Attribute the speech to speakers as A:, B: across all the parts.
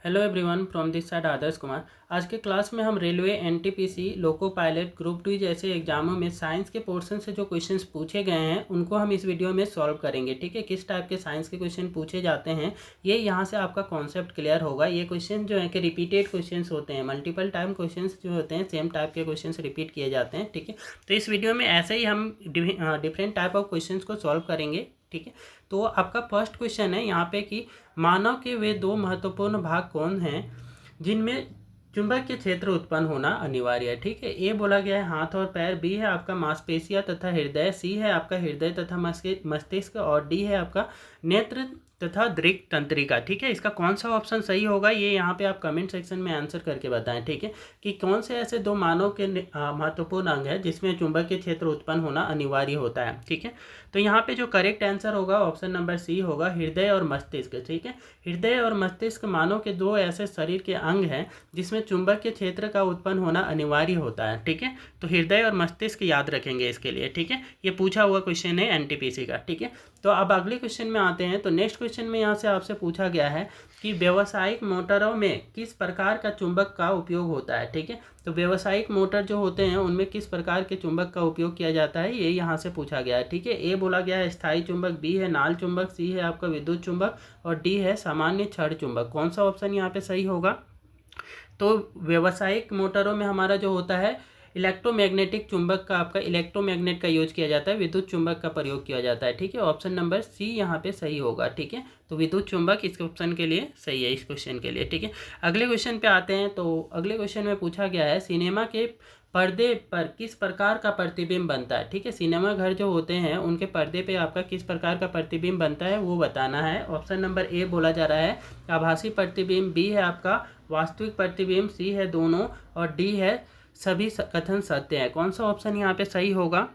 A: Hello everyone from this side Adarsh Kumar. आज के class में हम railway, NTPC, loco pilot, group D जैसे एग्जामों में साइंस के पोर्शन से जो क्वेश्चंस पूछे गए हैं उनको हम इस वीडियो में सॉल्व करेंगे। ठीक है, किस टाइप के साइंस के क्वेश्चन पूछे जाते हैं ये यहाँ से आपका कॉन्सेप्ट क्लियर होगा। ये क्वेश्चन जो है कि रिपीटेड क्वेश्चन होते हैं, मल्टीपल टाइम क्वेश्चन जो होते हैं सेम टाइप के क्वेश्चन रिपीट किए जाते हैं। ठीक है, तो इस वीडियो में ऐसे ही हम डिफरेंट टाइप ऑफ क्वेश्चन को सॉल्व करेंगे। ठीक है, तो आपका फर्स्ट क्वेश्चन है यहाँ पे कि मानव के वे दो महत्वपूर्ण भाग कौन हैं जिनमें चुंबकीय क्षेत्र उत्पन्न होना अनिवार्य है। ठीक है, ए बोला गया है हाथ और पैर, बी है आपका मांसपेशियां तथा हृदय, सी है आपका हृदय तथा मस्तिष्क और डी है आपका नेत्र तथा दृक तंत्रिका। ठीक है, इसका कौन सा ऑप्शन सही होगा ये यहाँ पे आप कमेंट सेक्शन में आंसर करके बताएं। ठीक है, कि कौन से ऐसे दो मानव के महत्वपूर्ण अंग है जिसमें चुंबकीय क्षेत्र उत्पन्न होना अनिवार्य होता है। ठीक है, तो यहाँ पे जो करेक्ट आंसर होगा ऑप्शन नंबर सी होगा, हृदय और मस्तिष्क। ठीक है, हृदय और मस्तिष्क मानव के दो ऐसे शरीर के अंग हैं जिसमें चुंबकीय क्षेत्र का उत्पन्न होना अनिवार्य होता है। ठीक है, तो हृदय और मस्तिष्क याद रखेंगे इसके लिए। ठीक है, ये पूछा हुआ क्वेश्चन है एनटीपीसी का। ठीक है, तो अब अगले क्वेश्चन में आते हैं। तो नेक्स्ट क्वेश्चन में यहाँ से आपसे पूछा गया है कि व्यावसायिक मोटरों में किस प्रकार का चुंबक का उपयोग होता है। ठीक है, तो व्यावसायिक मोटर जो होते हैं उनमें किस प्रकार के चुंबक का उपयोग किया जाता है ये यहाँ से पूछा गया है। ठीक है, ए बोला गया है स्थायी चुंबक, बी है नाल चुंबक, सी है आपका विद्युत चुंबक और डी है सामान्य छड़ चुंबक। कौन सा ऑप्शन यहाँ पे सही होगा? तो व्यावसायिक मोटरों में हमारा जो होता है इलेक्ट्रोमैग्नेटिक चुंबक का, आपका इलेक्ट्रोमैग्नेट का यूज किया जाता है, विद्युत चुंबक का प्रयोग किया जाता है। ठीक है, ऑप्शन नंबर सी यहाँ पे सही होगा। ठीक है, तो विद्युत चुंबक इस ऑप्शन के लिए सही है, इस क्वेश्चन के लिए। ठीक है, अगले क्वेश्चन पे आते हैं। तो अगले क्वेश्चन में पूछा गया है सिनेमा के पर्दे पर किस प्रकार का प्रतिबिंब बनता है। ठीक है, सिनेमा घर जो होते हैं उनके पर्दे पे आपका किस प्रकार का प्रतिबिंब बनता है वो बताना है। ऑप्शन नंबर ए बोला जा रहा है आभासी प्रतिबिंब, बी है आपका वास्तविक प्रतिबिंब, सी है दोनों और डी है सभी कथन सत्य है। कौन सा ऑप्शन यहाँ पे सही होगा?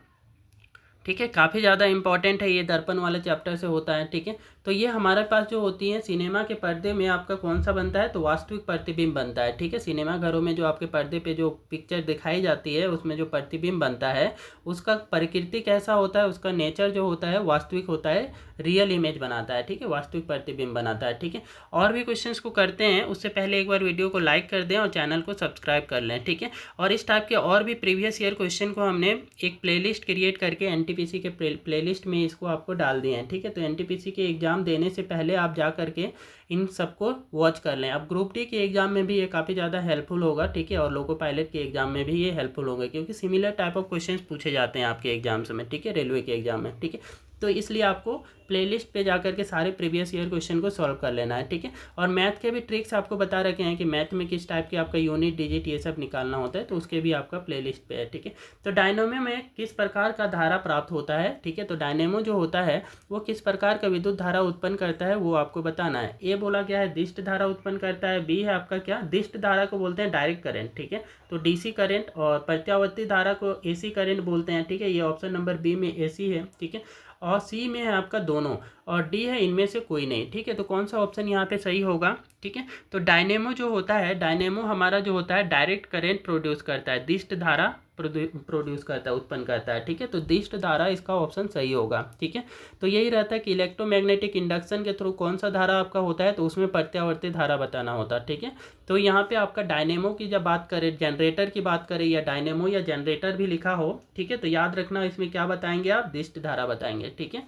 A: ठीक है, काफ़ी ज़्यादा इंपॉर्टेंट है, ये दर्पण वाले चैप्टर से होता है। ठीक है, तो ये हमारे पास जो होती है सिनेमा के पर्दे में आपका कौन सा बनता है? तो वास्तविक प्रतिबिंब बनता है। ठीक है, सिनेमा घरों में जो आपके पर्दे पे जो पिक्चर दिखाई जाती है उसमें जो प्रतिबिंब बनता है उसका प्रकृति कैसा होता है, उसका नेचर जो होता है वास्तविक होता है, रियल इमेज बनाता है। ठीक है, वास्तविक प्रतिबिंब बनाता है। ठीक है, और भी क्वेश्चंस को करते हैं उससे पहले एक बार वीडियो को लाइक कर दें और चैनल को सब्सक्राइब कर लें। ठीक है, और इस टाइप के और भी प्रीवियस ईयर क्वेश्चन को हमने एक प्लेलिस्ट क्रिएट करके एनटीपीसी के प्लेलिस्ट में इसको आपको डाल दिए हैं। ठीक है, तो एनटीपीसी के एग्ज़ाम देने से पहले आप जा करके इन सबको वॉच कर लें। अब ग्रुप डी के एग्ज़ाम में भी ये काफ़ी ज़्यादा हेल्पफुल होगा। ठीक है, और लोको पायलट के एग्ज़ाम में भी ये हेल्पफुल होगा क्योंकि सिमिलर टाइप ऑफ क्वेश्चंस पूछे जाते हैं आपके एग्जाम्स में। ठीक है, रेलवे के एग्ज़ाम में। ठीक है, तो इसलिए आपको प्लेलिस्ट पे जा करके सारे प्रीवियस ईयर क्वेश्चन को सॉल्व कर लेना है। ठीक है, और मैथ के भी ट्रिक्स आपको बता रखे हैं कि मैथ में किस टाइप के आपका यूनिट, डिजिट ये सब निकालना होता है, तो उसके भी आपका प्लेलिस्ट पे है। ठीक है, तो डायनेमो में किस प्रकार का धारा प्राप्त होता है। ठीक है, तो डायनेमो जो होता है वो किस प्रकार का विद्युत धारा उत्पन्न करता है वो आपको बताना है। ए बोला गया है दिष्ट धारा उत्पन्न करता है, बी है आपका क्या, दिष्ट धारा को बोलते हैं डायरेक्ट करंट। ठीक है, तो डीसी करंट, और प्रत्यावर्ती धारा को एसी करंट बोलते हैं। ठीक है, ये ऑप्शन नंबर बी में एसी है। ठीक है, और सी में है आपका दोनों, और डी है इनमें से कोई नहीं। ठीक है, तो कौन सा ऑप्शन यहाँ पे सही होगा? ठीक है, तो डायनेमो जो होता है, डायनेमो हमारा जो होता है डायरेक्ट करंट प्रोड्यूस करता है, दिष्ट धारा प्रोड्यूस करता है, उत्पन्न करता है। ठीक है, तो दिष्ट धारा इसका ऑप्शन सही होगा। ठीक है, तो यही रहता है कि इलेक्ट्रोमैग्नेटिक इंडक्शन के थ्रू कौन सा धारा आपका होता है, तो उसमें प्रत्यावर्ती धारा बताना होता है। ठीक है, तो यहाँ पे आपका डायनेमो की जब बात करें, जनरेटर की बात करें या डायनेमो या जनरेटर भी लिखा हो, ठीक है, तो याद रखना इसमें क्या बताएंगे आप, दिष्ट धारा बताएंगे। ठीक है,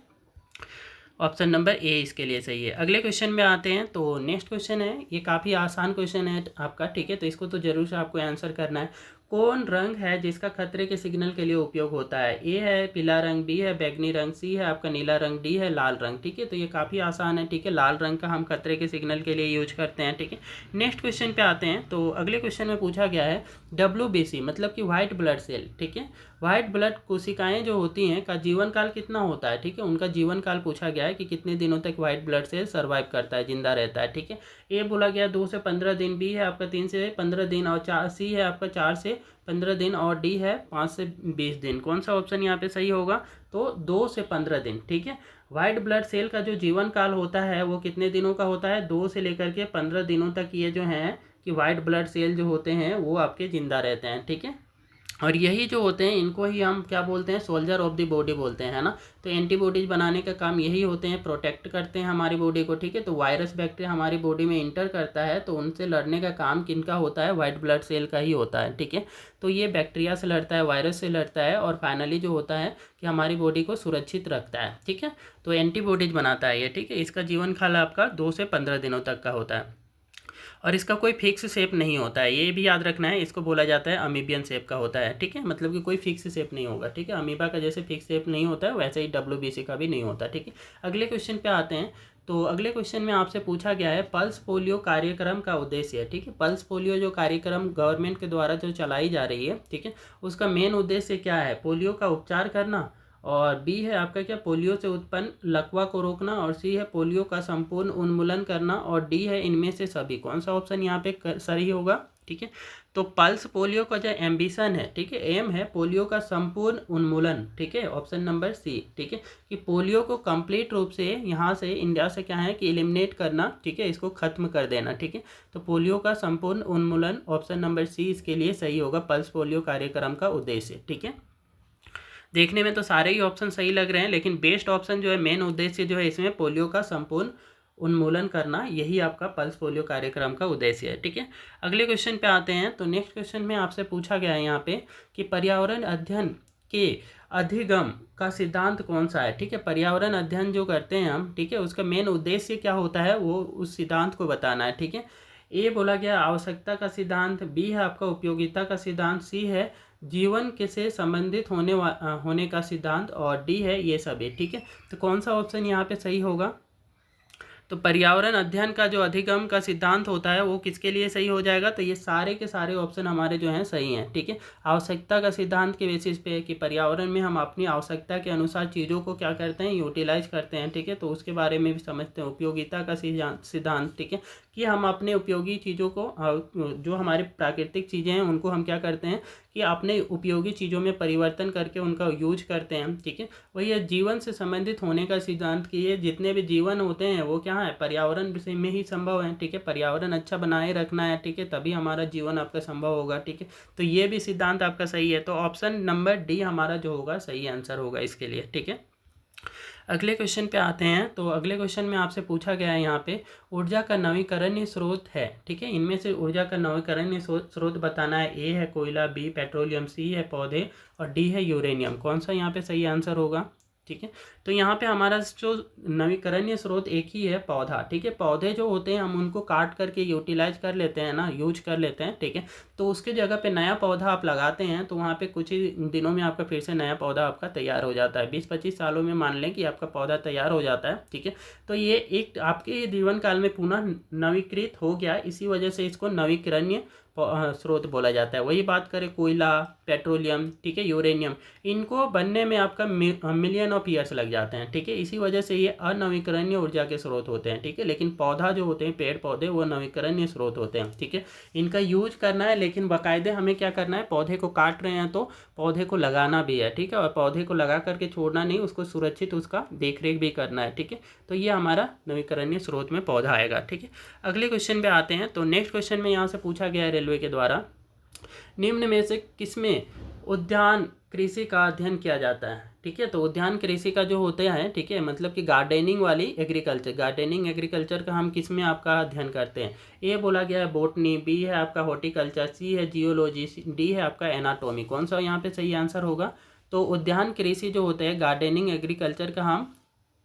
A: ऑप्शन नंबर ए इसके लिए सही है। अगले क्वेश्चन में आते हैं। तो नेक्स्ट क्वेश्चन है, ये काफ़ी आसान क्वेश्चन है आपका। ठीक है, तो इसको तो जरूर से आपको आंसर करना है। कौन रंग है जिसका खतरे के सिग्नल के लिए उपयोग होता है? ए है पीला रंग, बी है बैगनी रंग, सी है आपका नीला रंग, डी है लाल रंग। ठीक है, तो ये काफ़ी आसान है। ठीक है, लाल रंग का हम खतरे के सिग्नल के लिए यूज करते हैं। ठीक है, नेक्स्ट क्वेश्चन पे आते हैं। तो अगले क्वेश्चन में पूछा गया है WBC मतलब कि व्हाइट ब्लड सेल। ठीक है, व्हाइट ब्लड कोशिकाएं जो होती हैं का जीवन काल कितना होता है? ठीक है, उनका जीवन काल पूछा गया है कि कितने दिनों तक व्हाइट ब्लड सेल सर्वाइव करता है, जिंदा रहता है। ठीक है, ए बोला गया 2 से 15 दिन, बी है आपका 3 से 15 दिन और सी है आपका 4 से 15 दिन और डी है 5 से 20 दिन। कौन सा ऑप्शन यहाँ पे सही होगा? तो 2 से 15 दिन। ठीक है, व्हाइट ब्लड सेल का जो जीवन काल होता है वो कितने दिनों का होता है? 2 से लेकर के 15 दिनों तक ये जो है कि व्हाइट ब्लड सेल जो होते हैं वो आपके जिंदा रहते हैं। ठीक है, और यही जो होते हैं इनको ही हम क्या बोलते हैं, सोल्जर ऑफ द बॉडी बोलते हैं, है ना। तो एंटीबॉडीज बनाने का काम यही होते हैं, प्रोटेक्ट करते हैं हमारी बॉडी को, ठीक है। तो वायरस बैक्टीरिया हमारी बॉडी में इंटर करता है तो उनसे लड़ने का काम किनका होता है, वाइट ब्लड सेल का ही होता है, ठीक है। तो ये बैक्टीरिया से लड़ता है, वायरस से लड़ता है और फाइनली जो होता है कि हमारी बॉडी को सुरक्षित रखता है, ठीक है। तो एंटीबॉडीज बनाता है ये, ठीक है। इसका जीवन काल आपका 2 से 15 दिनों तक का होता है और इसका कोई फिक्स शेप नहीं होता है, ये भी याद रखना है। इसको बोला जाता है अमीबियन शेप का होता है, ठीक है। मतलब कि कोई फिक्स शेप नहीं होगा, ठीक है। अमीबा का जैसे फिक्स शेप नहीं होता है वैसे ही WBC का भी नहीं होता, ठीक है। अगले क्वेश्चन पे आते हैं। तो अगले क्वेश्चन में आपसे पूछा गया है पल्स पोलियो कार्यक्रम का उद्देश्य है, ठीक है। पल्स पोलियो जो कार्यक्रम गवर्नमेंट के द्वारा जो चलाई जा रही है, ठीक है, उसका मेन उद्देश्य क्या है, पोलियो का उपचार करना, और बी है आपका क्या, पोलियो से उत्पन्न लकवा को रोकना, और सी है पोलियो का संपूर्ण उन्मूलन करना, और डी है इनमें से सभी। कौन सा ऑप्शन यहाँ पे सही होगा, ठीक है। तो पल्स पोलियो का जो एम्बिशन है, ठीक है, एम है पोलियो का संपूर्ण उन्मूलन, ठीक है, ऑप्शन नंबर सी, ठीक है, कि पोलियो को कंप्लीट रूप से यहाँ से इंडिया से क्या है कि एलिमिनेट करना, ठीक है, इसको खत्म कर देना, ठीक है। तो पोलियो का संपूर्ण उन्मूलन, ऑप्शन नंबर सी इसके लिए सही होगा, पल्स पोलियो कार्यक्रम का उद्देश्य, ठीक है। देखने में तो सारे ही ऑप्शन सही लग रहे हैं, लेकिन बेस्ट ऑप्शन जो है, मेन उद्देश्य जो है इसमें पोलियो का संपूर्ण उन्मूलन करना, यही आपका पल्स पोलियो कार्यक्रम का उद्देश्य है, ठीक है। अगले क्वेश्चन पे आते हैं। तो नेक्स्ट क्वेश्चन में आपसे पूछा गया है यहाँ पे कि पर्यावरण अध्ययन के अधिगम का सिद्धांत कौन सा है, ठीक है। पर्यावरण अध्ययन जो करते हैं हम, ठीक है, उसका मेन उद्देश्य क्या होता है, वो उस सिद्धांत को बताना है, ठीक है। ए बोला गया आवश्यकता का सिद्धांत, बी है आपका उपयोगिता का सिद्धांत, सी है जीवन के से संबंधित होने का सिद्धांत, और डी है ये सभी, ठीक है। तो कौन सा ऑप्शन यहाँ पे सही होगा, तो पर्यावरण अध्ययन का जो अधिगम का सिद्धांत होता है वो किसके लिए सही हो जाएगा, तो ये सारे के सारे ऑप्शन हमारे जो हैं सही हैं, ठीक है। आवश्यकता का सिद्धांत के बेसिस पे कि पर्यावरण में हम अपनी आवश्यकता के अनुसार चीज़ों को क्या करते हैं, यूटिलाइज करते हैं, ठीक है। तो उसके बारे में भी समझते हैं। उपयोगिता का सिद्धांत, ठीक है, कि हम अपने उपयोगी चीज़ों को, जो हमारे प्राकृतिक चीज़ें हैं उनको हम क्या करते हैं कि अपने उपयोगी चीज़ों में परिवर्तन करके उनका यूज करते हैं, ठीक है। वही है जीवन से संबंधित होने का सिद्धांत, कि ये जितने भी जीवन होते हैं वो क्या है, पर्यावरण से में ही संभव है, ठीक है। पर्यावरण अच्छा बनाए रखना है, ठीक है, तभी हमारा जीवन आपका संभव होगा, ठीक है। तो ये भी सिद्धांत आपका सही है। तो ऑप्शन नंबर डी हमारा जो होगा सही आंसर होगा इसके लिए, ठीक है। अगले क्वेश्चन पे आते हैं। तो अगले क्वेश्चन में आपसे पूछा गया है यहाँ पे ऊर्जा का नवीकरणीय स्रोत है, ठीक है। इनमें से ऊर्जा का नवीकरणीय स्रोत बताना है। ए है कोयला, बी पेट्रोलियम, सी है पौधे, और डी है यूरेनियम। कौन सा यहाँ पे सही आंसर होगा, ठीक है। तो यहाँ पे हमारा जो नवीकरणीय स्रोत एक ही है, पौधा, ठीक है। पौधे जो होते हैं हम उनको काट करके यूटिलाइज कर लेते हैं ना, यूज कर लेते हैं, ठीक है। तो उसके जगह पे नया पौधा आप लगाते हैं तो वहाँ पे कुछ ही दिनों में आपका फिर से नया पौधा आपका तैयार हो जाता है। 20-25 सालों में मान लें कि आपका पौधा तैयार हो जाता है, ठीक है। तो ये एक आपके जीवन काल में पुनः नवीकृत हो गया, इसी वजह से इसको नवीकरणीय स्रोत बोला जाता है। वही बात करें कोयला, पेट्रोलियम, ठीक है, यूरेनियम, इनको बनने में आपका मिलियन ऑफ ईयर्स लग जाते हैं, ठीक है। इसी वजह से ये अनवीकरणीय ऊर्जा के स्रोत होते हैं, ठीक है। लेकिन पौधा जो होते हैं, पेड़ पौधे, वो नवीकरणीय स्रोत होते हैं, ठीक है। इनका यूज करना है, लेकिन बाकायदे हमें क्या करना है, पौधे को काट रहे हैं तो पौधे को लगाना भी है, ठीक है। और पौधे को लगा करके छोड़ना नहीं, उसको सुरक्षित उसका देख रेख भी करना है, ठीक है। तो ये हमारा नवीकरणीय स्रोत में पौधा आएगा, ठीक है। अगले क्वेश्चन पे आते हैं। तो नेक्स्ट क्वेश्चन में यहाँ से पूछा गया है रेलवे के द्वारा, निम्न में से किसमें उद्यान कृषि का अध्ययन किया जाता है, ठीक है। तो उद्यान कृषि का जो होता है, ठीक है, मतलब कि गार्डनिंग वाली एग्रीकल्चर, गार्डनिंग एग्रीकल्चर का हम किस में आपका अध्ययन करते हैं। ए बोला गया है बोटनी, बी है आपका हॉर्टिकल्चर, सी है जियोलॉजी, डी है आपका एनाटॉमी। कौन सा यहाँ पे सही आंसर होगा, तो उद्यान कृषि जो होता है, गार्डनिंग एग्रीकल्चर का हम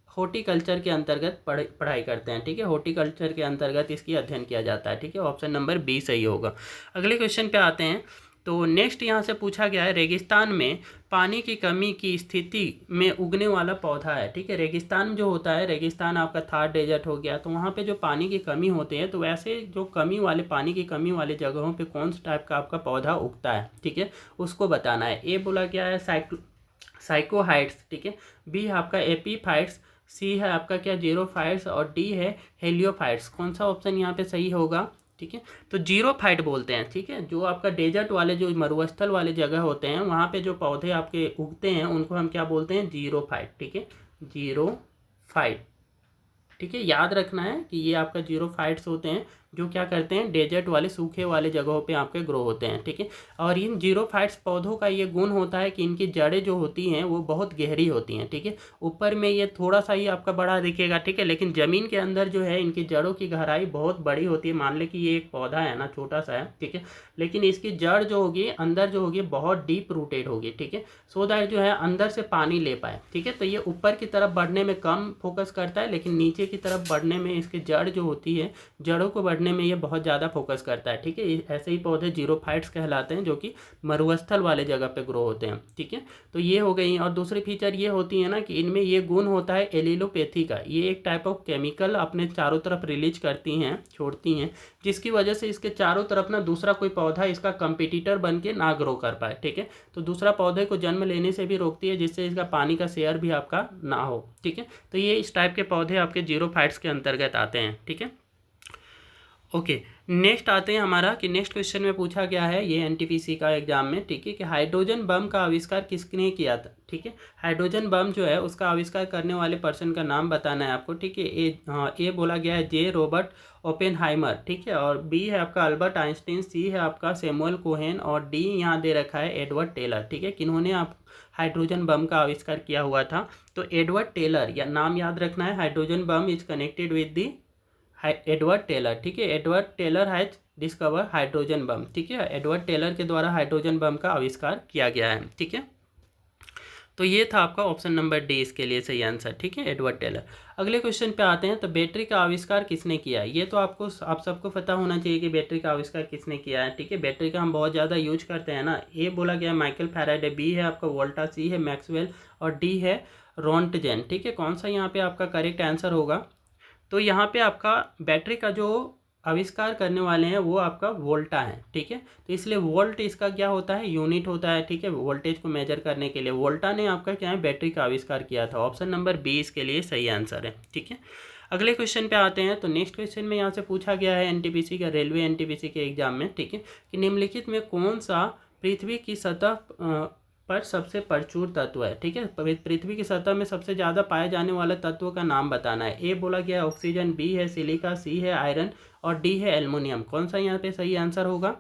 A: हॉर्टिकल्चर के अंतर्गत पढ़ाई करते हैं, ठीक है। हॉर्टिकल्चर के अंतर्गत इसकी अध्ययन किया जाता है, ठीक है। ऑप्शन नंबर बी सही होगा। अगले क्वेश्चन पे आते हैं। तो नेक्स्ट यहाँ से पूछा गया है रेगिस्तान में पानी की कमी की स्थिति में उगने वाला पौधा है, ठीक है। रेगिस्तान जो होता है, रेगिस्तान आपका थार डेजर्ट हो गया, तो वहाँ पे जो पानी की कमी होती है, तो वैसे जो पानी की कमी वाले जगहों पे कौन सा टाइप का आपका पौधा उगता है, ठीक है, उसको बताना है। ए बोला गया है साइकोहाइट्स, ठीक है, बी है आपका एपीफाइट्स, सी है आपका क्या जीरोफाइट्स, और डी है हेलियोफाइट्स। कौन सा ऑप्शन यहाँ पे सही होगा, ठीक है। तो जीरोफाइट बोलते हैं, ठीक है, जो आपका डेजर्ट वाले, जो मरुस्थल वाले जगह होते हैं, वहाँ पे जो पौधे आपके उगते हैं उनको हम क्या बोलते हैं, जीरोफाइट, ठीक है, जीरोफाइट, ठीक है। याद रखना है कि ये आपका जीरोफाइट्स होते हैं जो क्या करते हैं, डेजर्ट वाले सूखे वाले जगहों पे आपके ग्रो होते हैं। ठीक है। और इन जीरोफाइट्स पौधों का ये गुण होता है कि इनकी जड़ें जो होती हैं वो बहुत गहरी होती हैं। ठीक है। ऊपर में ये थोड़ा सा ही आपका बड़ा दिखेगा, ठीक है, लेकिन ज़मीन के अंदर जो है इनकी जड़ों की गहराई बहुत बड़ी होती है। मान ले कि ये एक पौधा है ना, छोटा सा है, ठीक है, लेकिन इसकी जड़ जो होगी अंदर जो होगी बहुत डीप रूटेड होगी। ठीक है। सो दैट जो है अंदर से पानी ले पाए। ठीक है। तो ये ऊपर की तरफ बढ़ने में कम फोकस करता है, लेकिन नीचे की तरफ बढ़ने में इसकी जड़ जो होती है, जड़ों को बढ़ने में ये बहुत ज़्यादा फोकस करता है। ठीक है। ऐसे ही पौधे जीरोफाइट्स कहलाते हैं जो कि मरुस्थल वाले जगह पे ग्रो होते हैं। ठीक है। तो ये हो गई। और दूसरी फीचर ये होती है ना कि इनमें ये गुण होता है एलिलोपैथी का। ये एक टाइप ऑफ केमिकल अपने चारों तरफ रिलीज करती हैं, छोड़ती हैं, जिसकी वजह से इसके चारों तरफ ना दूसरा कोई पौधा इसका कंपिटिटर बन के ना ग्रो कर पाए। ठीक है। तो दूसरा पौधे को जन्म लेने से भी रोकती है, जिससे इसका पानी का शेयर भी आपका ना हो। ठीक है। तो ये इस टाइप के पौधे आपके जीरोफाइट्स के अंतर्गत आते हैं। ठीक है। ओके। नेक्स्ट आते हैं हमारा कि नेक्स्ट क्वेश्चन में पूछा गया है ये एनटीपीसी का एग्जाम में, ठीक है, कि हाइड्रोजन बम का आविष्कार किसने किया था। ठीक है। हाइड्रोजन बम जो है उसका आविष्कार करने वाले पर्सन का नाम बताना है आपको। ठीक है। ए बोला गया है जे रॉबर्ट ओपेनहाइमर। ठीक है। और बी है आपका अल्बर्ट आइंस्टीन, सी है आपका सैमुअल कोहेन, और डी यहाँ दे रखा है एडवर्ड टेलर। ठीक है। किन्होंने आप हाइड्रोजन बम का आविष्कार किया हुआ था। तो एडवर्ड टेलर या नाम याद रखना है। Hydrogen bomb is connected with the Edward Teller. ठीक है। Edward Teller has discover hydrogen bomb. ठीक है। एडवर्ड टेलर के द्वारा हाइड्रोजन बम का आविष्कार किया गया है। ठीक है। तो ये था आपका ऑप्शन नंबर डी इसके लिए सही आंसर। ठीक है, एडवर्ड टेलर। अगले क्वेश्चन पे आते हैं। तो बैटरी का आविष्कार किसने किया है। ये तो आप सबको पता होना चाहिए कि बैटरी का आविष्कार किसने किया है। ठीक है। बैटरी का हम बहुत ज़्यादा यूज करते हैं ना। ए बोला गया माइकल फैराडे, बी है आपका वोल्टा, सी है मैक्सवेल, और डी है रोन्टजेन। ठीक है। कौन सा यहाँ पे आपका करेक्ट आंसर होगा। तो यहाँ पे आपका बैटरी का जो आविष्कार करने वाले हैं वो आपका वोल्टा है। ठीक है। तो इसलिए वोल्ट इसका क्या होता है, यूनिट होता है। ठीक है। वोल्टेज को मेजर करने के लिए वोल्टा ने आपका क्या है, बैटरी का आविष्कार किया था। ऑप्शन नंबर बी इसके लिए सही आंसर है। ठीक है। अगले क्वेश्चन पे आते हैं। तो नेक्स्ट क्वेश्चन में यहाँ से पूछा गया है एनटीपीसी का, रेलवे एनटीपीसी के एग्जाम में, ठीक है, कि निम्नलिखित में कौन सा पृथ्वी की सतह पर सबसे प्रचुर तत्व है। ठीक है। पृथ्वी की सतह में सबसे ज़्यादा पाए जाने वाले तत्व का नाम बताना है। ए बोला गया है ऑक्सीजन, बी है सिलिका, सी है आयरन, और डी है एल्युमिनियम। कौन सा यहाँ पे सही आंसर होगा।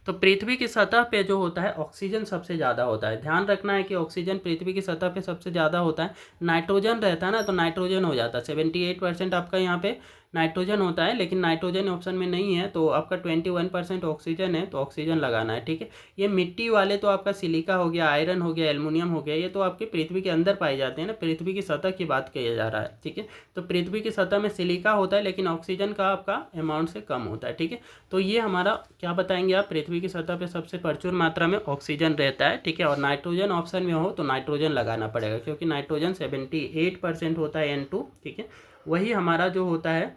A: तो पृथ्वी की सतह पे जो होता है ऑक्सीजन सबसे ज़्यादा होता है। ध्यान रखना है कि ऑक्सीजन पृथ्वी की सतह पे सबसे ज़्यादा होता है। नाइट्रोजन रहता है ना, तो नाइट्रोजन हो जाता है 78% आपका यहाँ पे नाइट्रोजन होता है, लेकिन नाइट्रोजन ऑप्शन में नहीं है, तो आपका 21% ऑक्सीजन है, तो ऑक्सीजन लगाना है। ठीक है। ये मिट्टी वाले तो आपका सिलिका हो गया, आयरन हो गया, एल्युमिनियम हो गया, ये तो आपकी पृथ्वी के अंदर पाए जाते हैं ना, पृथ्वी की सतह की बात किया जा रहा है। ठीक है। तो पृथ्वी की सतह में सिलिका होता है, लेकिन ऑक्सीजन का आपका अमाउंट से कम होता है। ठीक है। तो ये हमारा क्या बताएंगे आप, पृथ्वी की सतह पे सबसे प्रचुर मात्रा में ऑक्सीजन रहता है। ठीक है। और नाइट्रोजन ऑप्शन में हो तो नाइट्रोजन लगाना पड़ेगा, क्योंकि नाइट्रोजन 78% होता है N2। ठीक है। वही हमारा जो होता है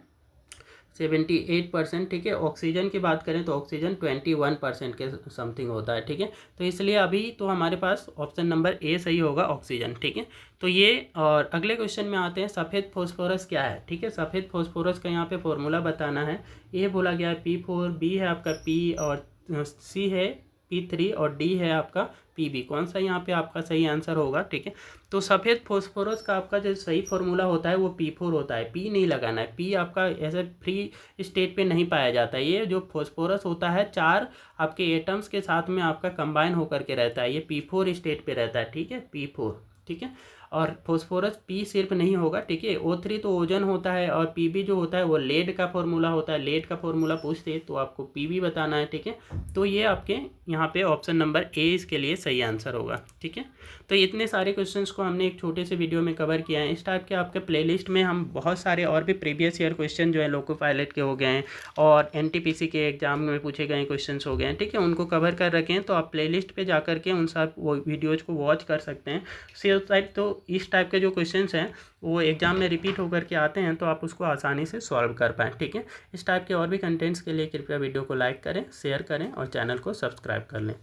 A: 78%। ठीक है। ऑक्सीजन की बात करें तो ऑक्सीजन 21% के समथिंग होता है। ठीक है। तो इसलिए अभी तो हमारे पास ऑप्शन नंबर ए सही होगा, ऑक्सीजन। ठीक है। तो ये, और अगले क्वेश्चन में आते हैं, सफ़ेद फॉस्फोरस क्या है। ठीक है। सफ़ेद फॉस्फोरस का यहाँ पे फॉर्मूला बताना है। ए बोला गया है P4, बी है आपका P, और सी है P3, और डी है आपका PB। कौन सा यहाँ पे आपका सही आंसर होगा। ठीक है। तो सफ़ेद फॉस्फोरस का आपका जो सही फॉर्मूला होता है वो P4 होता है। P नहीं लगाना है। P आपका ऐसे फ्री स्टेट पे नहीं पाया जाता है। ये जो फॉस्फोरस होता है 4 आपके एटम्स के साथ में आपका कंबाइन होकर के रहता है, ये P4 स्टेट पे रहता है। ठीक है। P4। ठीक है। और फॉस्फोरस P सिर्फ नहीं होगा। ठीक है। O3 तो ओजन होता है, और PB जो होता है वो लेड का फॉर्मूला होता है। लेड का फॉर्मूला पूछते तो आपको PB बताना है। ठीक है। तो ये आपके यहाँ पे ऑप्शन नंबर ए इसके लिए सही आंसर होगा। ठीक है। तो इतने सारे क्वेश्चंस को हमने एक छोटे से वीडियो में कवर किया है। इस टाइप के आपके प्लेलिस्ट में हम बहुत सारे और भी प्रीवियस ईयर क्वेश्चन जो है लोको पायलट के हो गए हैं, और एनटीपीसी के एग्जाम में पूछे गए क्वेश्चंस हो गए हैं। ठीक है। उनको कवर कर रखे हैं, तो आप प्लेलिस्ट पे जा करके उन सब वो वीडियोज़ को वॉच कर सकते हैं। सेम टाइप तो इस टाइप के जो क्वेश्चंस हैं वो एग्जाम में रिपीट होकर के आते हैं, तो आप उसको आसानी से सॉल्व कर पाएँ। ठीक है। इस टाइप के और भी कंटेंट्स के लिए कृपया वीडियो को लाइक करें, शेयर करें, और चैनल को सब्सक्राइब कर लें।